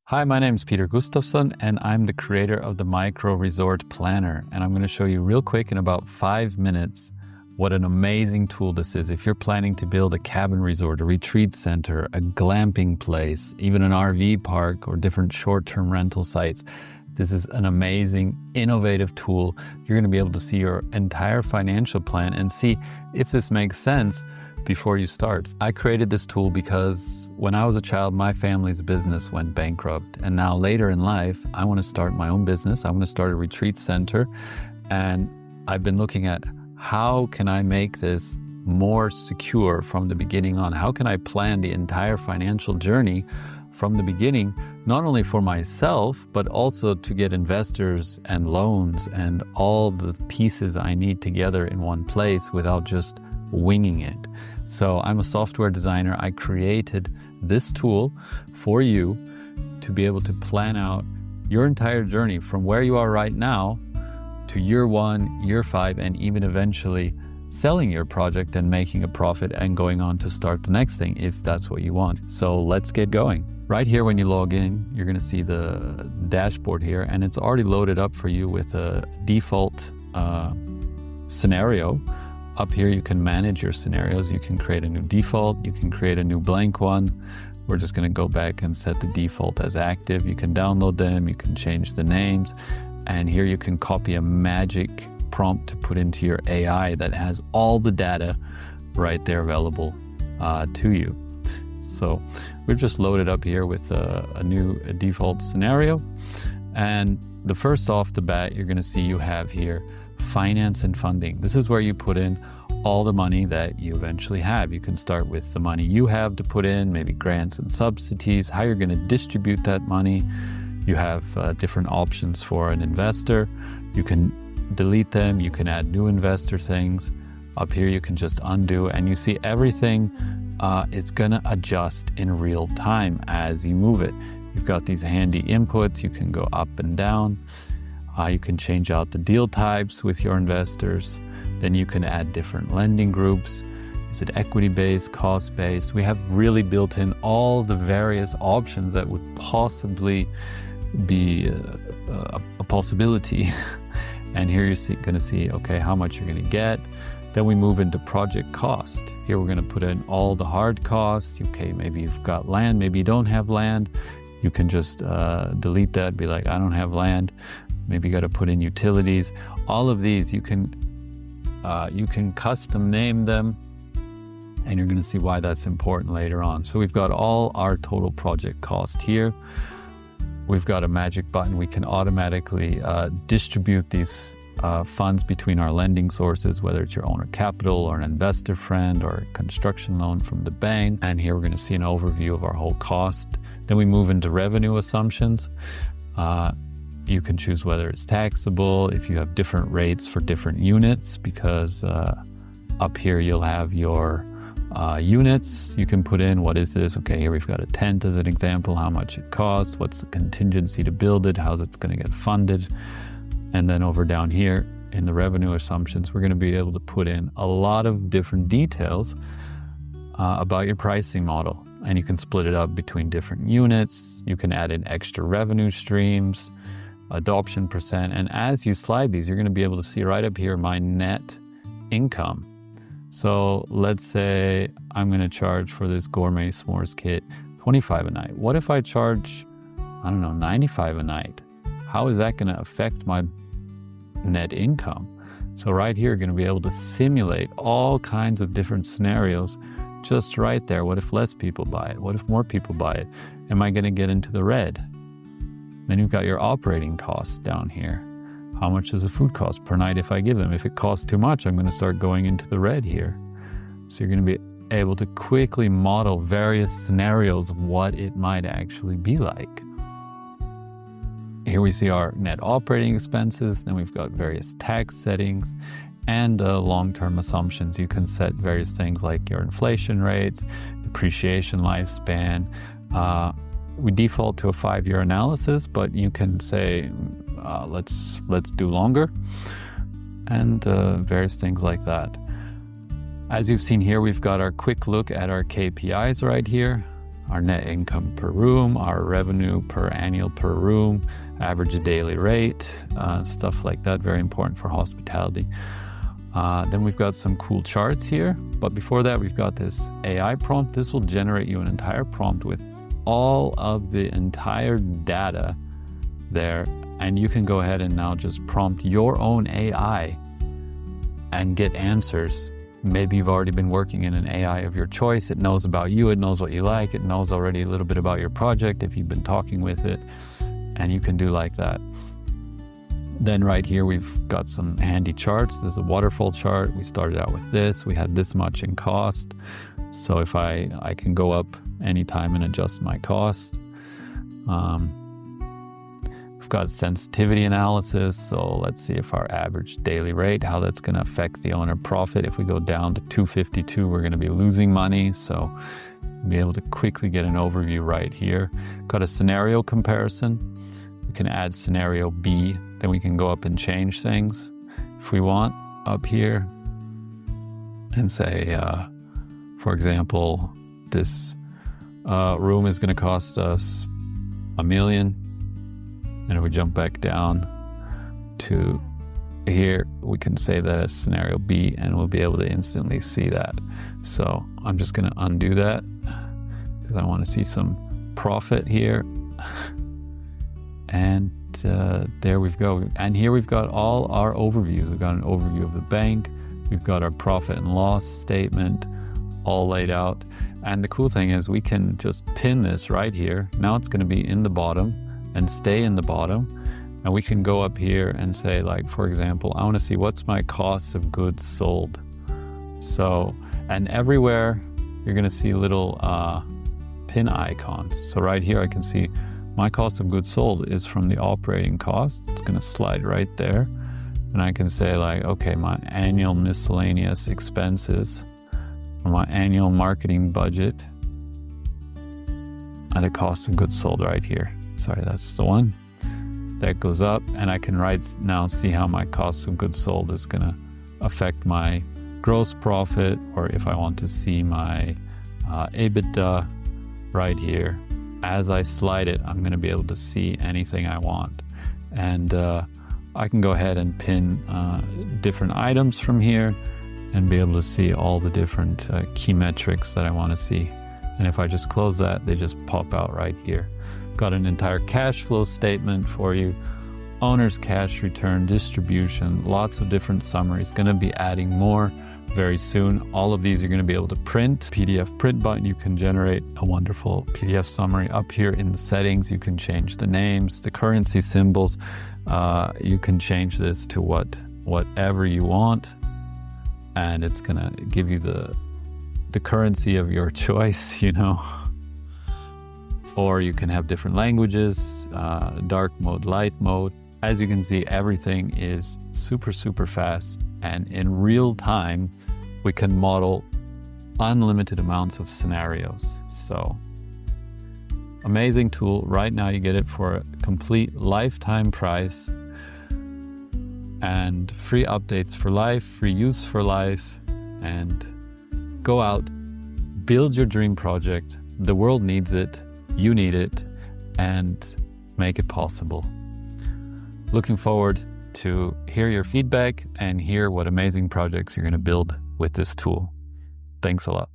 Hi, my name is Peter Gustafsson, and I'm the creator of the Micro Resort Planner. And I'm going to show you real quick in about 5 minutes what an amazing tool this is. If you're planning to build a cabin resort, a retreat center, a glamping place, even an RV park or different short-term rental sites, this is an amazing, innovative tool. You're going to be able to see your entire financial plan and see if this makes sense before you start. I created this tool because when I was a child, my family's business went bankrupt. And now later in life, I want to start my own business. I want to start a retreat center. And I've been looking at how can I make this more secure from the beginning on? How can I plan the entire financial journey from the beginning, not only for myself, but also to get investors and loans and all the pieces I need together in one place without just winging it. So I'm a software designer. I created this tool for you to be able to plan out your entire journey from where you are right now to year 1, year 5, and even eventually selling your project and making a profit and going on to start the next thing if that's what you want. So let's get going. Right here when you log in, you're going to see the dashboard here, and it's already loaded up for you with a default scenario. Up here you can manage your scenarios. You can create a new default, you can create a new blank one. We're just going to go back and set the default as active. You can download them, you can change the names, and here you can copy a magic prompt to put into your AI that has all the data right there available to you. So we've just loaded up here with a new default scenario. And the first off the bat, you're going to see you have here finance and funding. This is where you put in all the money that you eventually have. You can start with the money you have to put in, maybe grants and subsidies, how you're going to distribute that money. You have different options for an investor. You can delete them. You can add new investor things. Up here, you can just undo, and you see everything is going to adjust in real time as you move it. You've got these handy inputs. You can go up and down. You can change out the deal types with your investors. Then you can add different lending groups. Is it equity-based, cost-based? We have really built in all the various options that would possibly be a possibility. And here you're going to see, okay, how much you're going to get. Then we move into project cost. Here we're going to put in all the hard costs. Okay, maybe you've got land, maybe you don't have land. You can just delete that, be like, I don't have land. Maybe you got to put in utilities. All of these, you can custom name them, and you're going to see why that's important later on. So we've got all our total project cost here. We've got a magic button. We can automatically distribute these funds between our lending sources, whether it's your owner capital or an investor friend or a construction loan from the bank. And here we're going to see an overview of our whole cost. Then we move into revenue assumptions. You can choose whether it's taxable, if you have different rates for different units, because up here you'll have your units. You can put in, what is this? Okay, here we've got a tent as an example, how much it costs, what's the contingency to build it, how's it's going to get funded. And then over down here in the revenue assumptions, we're going to be able to put in a lot of different details about your pricing model. And you can split it up between different units. You can add in extra revenue streams, adoption percent. And as you slide these, you're going to be able to see right up here my net income. So let's say I'm going to charge for this gourmet s'mores kit $25 a night. What if I charge, I don't know, $95 a night? How is that going to affect my net income? So right here, you're going to be able to simulate all kinds of different scenarios just right there. What if less people buy it? What if more people buy it? Am I going to get into the red? Then you've got your operating costs down here. How much does a food cost per night if I give them? If it costs too much, I'm going to start going into the red here. So you're going to be able to quickly model various scenarios of what it might actually be like. Here we see our net operating expenses. Then we've got various tax settings and long-term assumptions. You can set various things like your inflation rates, depreciation lifespan. We default to a 5-year analysis, but you can say, let's do longer, and various things like that. As you've seen here, we've got our quick look at our KPIs right here. our net income per room, our revenue per annual per room, average daily rate, stuff like that. Very important for hospitality. Then we've got some cool charts here. But before that, we've got this AI prompt. This will generate you an entire prompt with all of the entire data there. And you can go ahead and now just prompt your own AI and get answers. Maybe you've already been working in an AI of your choice. It knows about you. It knows what you like. It knows already a little bit about your project if you've been talking with it. And you can do like that. Then right here, we've got some handy charts. This is a waterfall chart. We started out with this. We had this much in cost. So if I can go up anytime and adjust my cost. We've got sensitivity analysis. So let's see if our average daily rate, how that's going to affect the owner profit. If we go down to 252, we're going to be losing money. So be able to quickly get an overview right here. Got a scenario comparison. We can add scenario B. Then we can go up and change things if we want up here and say, for example, this room is going to cost us $1 million. And if we jump back down to here, we can save that as scenario B and we'll be able to instantly see that. So I'm just going to undo that because I want to see some profit here. And there we go. And here we've got all our overviews. We've got an overview of the bank. We've got our profit and loss statement all laid out. And the cool thing is we can just pin this right here. Now it's going to be in the bottom and stay in the bottom. And we can go up here and say, like, for example, I want to see what's my cost of goods sold. So, and everywhere you're going to see little pin icons. So right here I can see my cost of goods sold is from the operating cost. It's going to slide right there. And I can say, like, okay, my annual miscellaneous expenses, or my annual marketing budget, and the cost of goods sold right here. Sorry, that's the one. That goes up, and I can now see how my cost of goods sold is going to affect my gross profit, or if I want to see my EBITDA right here. As I slide it, I'm going to be able to see anything I want. And I can go ahead and pin different items from here and be able to see all the different key metrics that I want to see. And if I just close that, they just pop out right here. Got an entire cash flow statement for you, owner's cash return, distribution, lots of different summaries. Going to be adding more very soon. All of these are going to be able to print. PDF print button, you can generate a wonderful PDF summary. Up here in the settings, you can change the names, the currency symbols. You can change this to whatever you want, and it's going to give you the currency of your choice, you know. Or you can have different languages, dark mode, light mode. As you can see, everything is super, super fast. And in real time, we can model unlimited amounts of scenarios. So, amazing tool. Right now, you get it for a complete lifetime price and free updates for life, free use for life. And go out, build your dream project. The world needs it. You need it, and make it possible. Looking forward to hear your feedback and hear what amazing projects you're going to build with this tool. Thanks a lot.